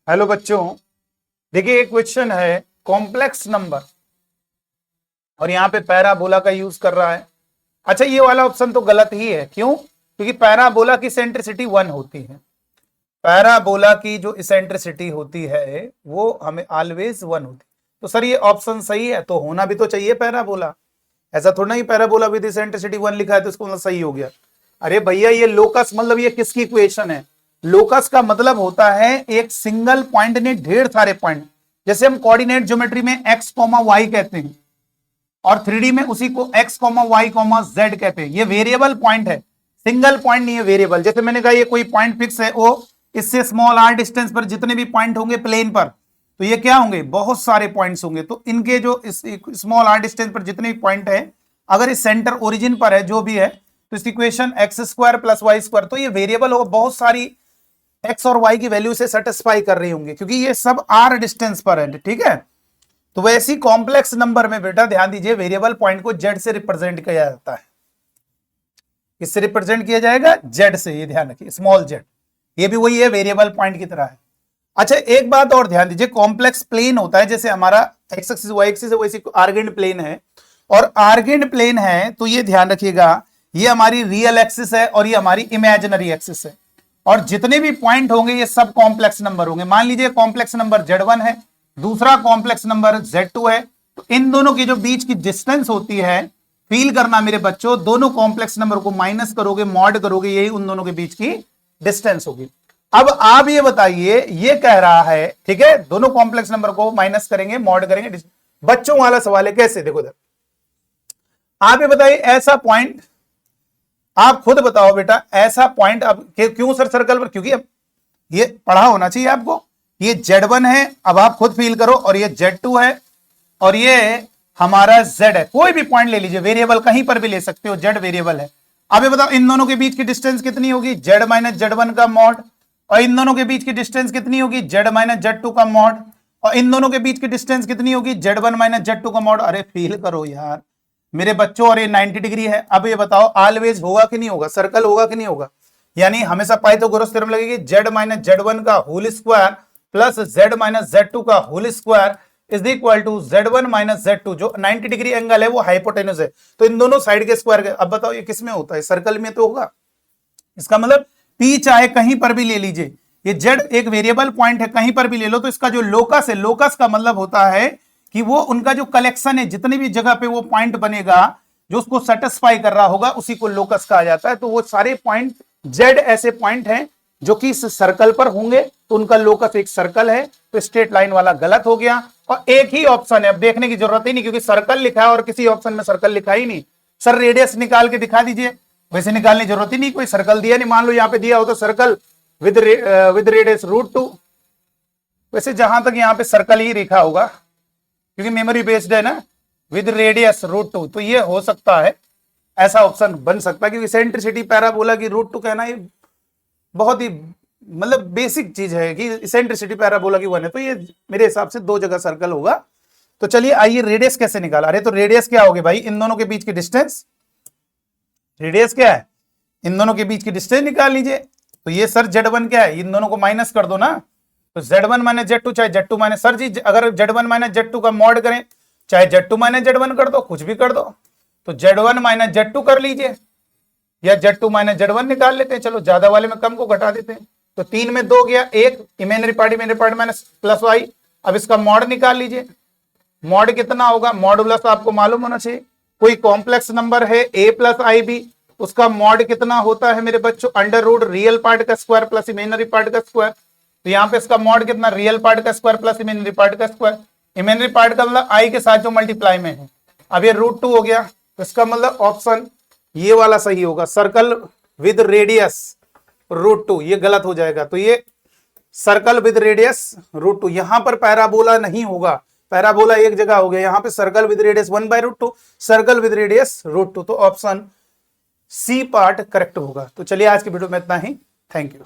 Hello बच्चों, देखिए एक क्वेश्चन है कॉम्प्लेक्स नंबर और यहां पे पैराबोला का यूज कर रहा है। अच्छा, ये वाला ऑप्शन तो गलत ही है। क्यों? क्योंकि पैराबोला की सेंट्रिसिटी 1 होती है। पैराबोला की जो इसेंट्रिसिटी होती है वो हमें ऑलवेज 1 होती है। तो सर ये ऑप्शन सही है, तो होना भी तो चाहिए पैराबोला। ऐसा थोड़ा ही पैराबोला विद इसेंट्रिसिटी 1 लिखा है तो इसको मतलब सही हो गया। अरे भैया, ये लोकस मतलब ये किसकी इक्वेशन है? लोकस का मतलब होता है एक सिंगल पॉइंट ने ढेर सारे पॉइंट। जैसे हम कोऑर्डिनेट ज्योमेट्री में एक्स कॉमा वाई कहते हैं और 3D में उसी को x comma y comma z कहते हैं। ये वेरिएबल पॉइंट है, सिंगल पॉइंट नहीं है, वेरिएबल। जैसे मैंने कहा ये कोई पॉइंट फिक्स है, वो इससे स्मॉल आर डिस्टेंस पर जितने भी पॉइंट होंगे प्लेन पर, तो ये क्या होंगे? बहुत सारे पॉइंट्स होंगे। तो इनके जो स्मॉल आर डिस्टेंस पर जितने भी पॉइंट है, अगर इस सेंटर ओरिजिन पर है जो भी है, तो इस equation x square plus y square, तो ये वेरिएबल होगा, बहुत सारी एक्स और वाई की वैल्यू से सेटिस्फाई कर रही होंगे क्योंकि ये सब आर डिस्टेंस पर है। ठीक है, तो वैसी कॉम्प्लेक्स नंबर में बेटा ध्यान दीजिए, वेरिएबल पॉइंट को जेड से रिप्रेजेंट किया जाता है। किससे रिप्रेजेंट किया जाएगा? जेड से। ये ध्यान रखिए, स्मॉल जेड। ये भी वही है, वेरिएबल पॉइंट की तरह है। अच्छा, एक बात और ध्यान दीजिए, कॉम्प्लेक्स प्लेन होता है, जैसे हमारा एक्स एक्सिस वाई एक्सिस है, वैसे आर्गेंड प्लेन है। और आर्गेंड प्लेन है तो ये ध्यान रखिएगा, ये हमारी रियल एक्सिस है और ये हमारी इमेजिनरी एक्सिस है। और जितने भी पॉइंट होंगे ये सब कॉम्प्लेक्स नंबर होंगे। मान लीजिए कॉम्प्लेक्स नंबर Z1 है, दूसरा कॉम्प्लेक्स नंबर Z2 है, तो इन दोनों के जो बीच की डिस्टेंस होती है, फील करना मेरे बच्चों, दोनों कॉम्प्लेक्स नंबर को माइनस करोगे, मॉड करोगे, यही उन दोनों के बीच की डिस्टेंस होगी। अब आप ये बताइए, ये कह रहा है, ठीक है, दोनों कॉम्प्लेक्स नंबर को माइनस करेंगे, मॉड करेंगे। बच्चों वाला सवाल है, कैसे? देखो इधर, आप ये बताइए, ऐसा पॉइंट, आप खुद बताओ बेटा, ऐसा पॉइंट। अब क्यों सर सर्कल पर? क्योंकि अब ये पढ़ा होना चाहिए आपको। ये Z1 है, अब आप खुद फील करो, और ये Z2 है और ये हमारा Z है। कोई भी पॉइंट ले लीजिए, वेरिएबल कहीं पर भी ले सकते हो, Z वेरिएबल है। अब ये बताओ, इन दोनों के बीच की डिस्टेंस कितनी होगी? Z माइनस Z1 का मॉड। और इन दोनों के बीच की डिस्टेंस कितनी होगी? Z माइनस Z2 का मॉड। और इन दोनों के बीच की डिस्टेंस कितनी होगी? Z1 माइनस Z2 का मॉड। अरे फील करो यार मेरे बच्चों, और ये 90 डिग्री है। अब ये बताओ, ऑलवेज होगा कि नहीं होगा? सर्कल होगा कि नहीं होगा? यानी हमेशा पाइथागोरस थ्योरम लगेगी, Z माइनस Z1 का whole square plus Z minus Z2 का whole square is equal to Z1 minus Z2। जो 90 डिग्री एंगल है वो हाइपोटेन्यूज है, तो इन दोनों साइड के स्क्वायर के। अब बताओ ये किस में होता है? सर्कल में तो होगा। इसका मतलब P चाहे कहीं पर भी ले लीजिए, ये Z एक वेरिएबल पॉइंट है, कहीं पर भी ले लो, तो इसका जो लोकस है, लोकस का मतलब होता है कि वो उनका जो कलेक्शन है, जितनी भी जगह पे वो पॉइंट बनेगा जो उसको सेटिस्फाई कर रहा होगा, उसी को लोकस कहा जाता है। तो वो सारे पॉइंट Z ऐसे पॉइंट हैं जो कि इस सर्कल पर होंगे, तो उनका लोकस एक सर्कल है। तो स्ट्रेट लाइन वाला गलत हो गया, और एक ही ऑप्शन है, अब देखने की जरूरत ही नहीं, क्योंकि सर्कल लिखा है और किसी ऑप्शन में सर्कल लिखा ही नहीं। सर रेडियस निकाल के दिखा दीजिए, वैसे निकालने की जरूरत ही नहीं, कोई सर्कल दिया नहीं। मान लो यहाँ पे दिया हो तो सर्कल विद रेडियस √2। वैसे जहां तक यहाँ पे सर्कल ही लिखा होगा, क्योंकि मेमोरी बेस्ड है ना, विद रेडियस √2, तो ये हो सकता है, ऐसा ऑप्शन बन सकता है। क्योंकि इसेंट्रिसिटी पैराबोला की √2 कहना ये बहुत ही मतलब बेसिक चीज है कि इसेंट्रिसिटी पैराबोला की 1 है, तो ये मेरे हिसाब से 2 जगह सर्कल होगा। तो चलिए आइए, रेडियस कैसे निकाला? अरे तो रेडियस क्या होगी भाई? इन दोनों के बीच की डिस्टेंस। रेडियस क्या है? इन दोनों के बीच की डिस्टेंस निकाल लीजिए। तो ये सर Z1 क्या है? इन दोनों को माइनस कर दो ना, तो Z1 माइनस Z2, चाहे Z2 माइनस, सर जी अगर Z1 माइनस Z2 का मॉड करें, चाहे Z2 माइनस Z1 कर दो, कुछ भी कर दो, तो Z1 माइनस Z2 कर लीजिए, या Z2 माइनस Z1 निकाल लेते हैं। चलो ज्यादा वाले में कम को घटा देते हैं, तो 3 में 2 गया, 1 imaginary part minus plus y। अब इसका मॉड निकाल लीजिए, मॉड कितना होगा? मॉडुलस आपको मालूम होना चाहिए। कोई कॉम्प्लेक्स नंबर है a प्लस आई बी, उसका मॉड कितना होता है मेरे बच्चों? अंडर रूट रियल पार्ट का स्क्वायर प्लस इमेजिनरी पार्ट का स्क्वायर। तो यहाँ पे इसका मॉड कितना? रियल पार्ट का स्क्वायर प्लस इमेजिनरी पार्ट का स्क्वायर। इमेजिनरी पार्ट का मतलब आई के साथ जो मल्टीप्लाई में है। अब ये √2 हो गया, तो इसका मतलब ऑप्शन ये वाला सही होगा, सर्कल विद रेडियस √2। ये गलत हो जाएगा, तो ये सर्कल विद रेडियस √2। यहां पर पैराबोला नहीं होगा, पैराबोला एक जगह हो गया, यहां पे circle with radius 1/√2, circle with radius √2। तो ऑप्शन सी पार्ट करेक्ट होगा। तो चलिए आज की वीडियो में इतना ही, थैंक यू।